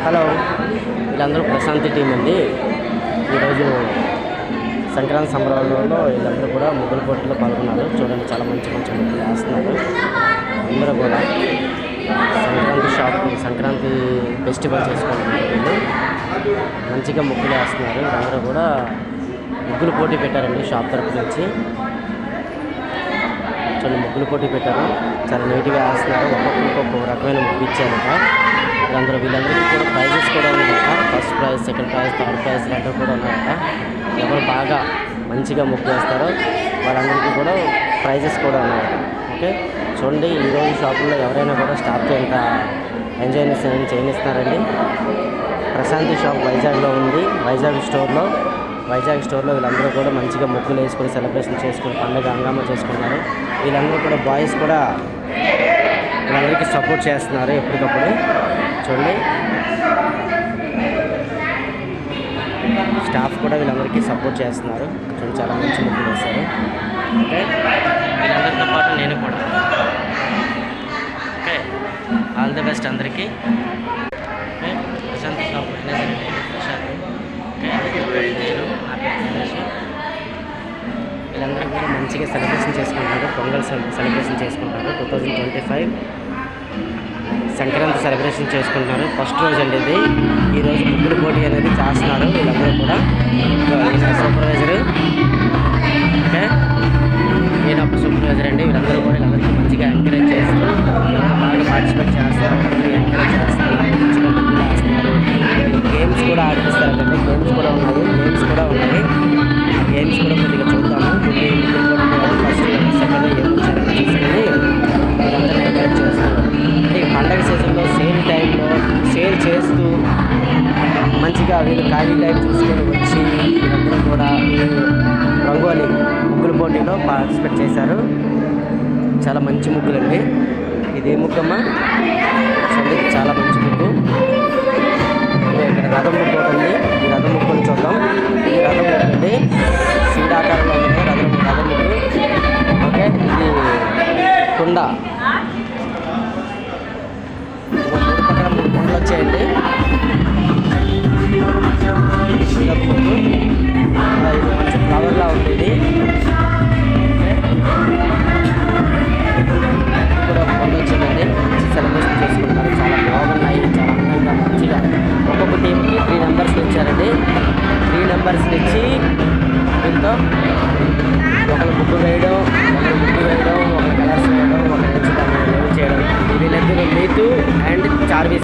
Hello, వీళ్ళందరూ Prashanti team అండి. ఈరోజు సంక్రాంతి సంబరాలలో వీళ్ళందరూ కూడా ముగ్గుల పోటీలో పాల్గొన్నారు. చూడండి, చాలా మంచి ముగ్గులు వేస్తున్నారు. అందరూ కూడా సంక్రాంతి ఫెస్టివల్ చేసుకుంటున్నారు. వీళ్ళు మంచిగా ముగ్గులు వేస్తున్నారు. వీళ్ళందరూ కూడా ముగ్గులు పోటీ పెట్టారండి షాప్ తరపు నుంచి. చూడండి, ముగ్గులు పోటీ పెట్టారు. చాలా నీట్గా వేస్తున్నారు. ఒక్కొక్కరికి ఒక్కొక్క రకమైన ముగ్గు ఇచ్చారట. వీళ్ళందరికీ కూడా ప్రైజెస్ కూడా ఉన్నాయట. First prize, second prize, third prize లాంటివి కూడా ఉన్నాయట. ఎవరు బాగా మంచిగా ముగ్గు వేస్తారో వాళ్ళందరికీ కూడా ప్రైజెస్ కూడా ఉన్నాయట. ఓకే, చూడండి, ఈరోజు షాపుల్లో ఎవరైనా కూడా స్టాఫ్కి ఎంత ఎంజాయ్ చేయనిస్తున్నారండి. ప్రశాంతి షాప్ వైజాగ్లో ఉంది. వైజాగ్ స్టోర్లో వీళ్ళందరూ కూడా మంచిగా ముగ్గులు వేసుకొని సెలబ్రేషన్ చేసుకుని పండుగ హంగామా చేసుకుంటున్నారు. వీళ్ళందరూ కూడా బాయ్స్ కూడా వీళ్ళందరికీ సపోర్ట్ చేస్తున్నారు ఎప్పటికప్పుడు. చూడండి, స్టాఫ్ కూడా వీళ్ళందరికీ సపోర్ట్ చేస్తున్నారు. చూడండి, చాలా మంచి ముగ్గులు వేస్తారు. ఓకే, వీళ్ళందరితో పాటు నేను కూడా. ఓకే, ఆల్ ది బెస్ట్ అందరికీ. Okay, Prashanth shop manager Prashanth. Okay, వీళ్ళందరూ కూడా మంచిగా సెలబ్రేషన్ చేసుకుంటారు. పొంగల్ సెలబ్రేషన్ చేసుకుంటారు. 2025 సంక్రాంతి సెలబ్రేషన్ చేసుకుంటున్నారు. ఫస్ట్ రోజు అండి ఇది. ఈరోజు ముగ్గుల పోటీ అనేది చేస్తున్నారు వీళ్ళందరూ కూడా. సూపర్వైజరు, ఓకే, నేను ఒక సూపర్వైజర్ అండి. వీళ్ళందరూ కూడా వీళ్ళందరికీ మంచిగా ఎంకరేజ్ చేస్తూ బాగా పార్టిసిపేట్ చేస్తారు. ఎంకరేజ్ చేస్తారు, మంచిగా ముగ్గులు వేస్తున్నారు. గేమ్స్ కూడా ఆడిపిస్తారండి. గేమ్స్ కూడా ఉన్నాయి. గేమ్స్ కూడా కొద్దిగా చూద్దాము. ఫస్ట్ సెకండ్ ఏమొచ్చారని తీసుకొని వీళ్ళందరూ ఎంకరేజ్ చేస్తారు. అంటే పండగ సీజన్లో సేల్ టైంలో సేల్ చేస్తూ మంచిగా వీళ్ళు ఖాళీ టైం చూసుకొని వచ్చి వీళ్ళందరూ కూడా రంగోలి ముగ్గుల పోటీలో పార్టిసిపేట్ చేశారు. చాలా మంచి ముగ్గులండి. ఇదే ముగ్గమ్మా.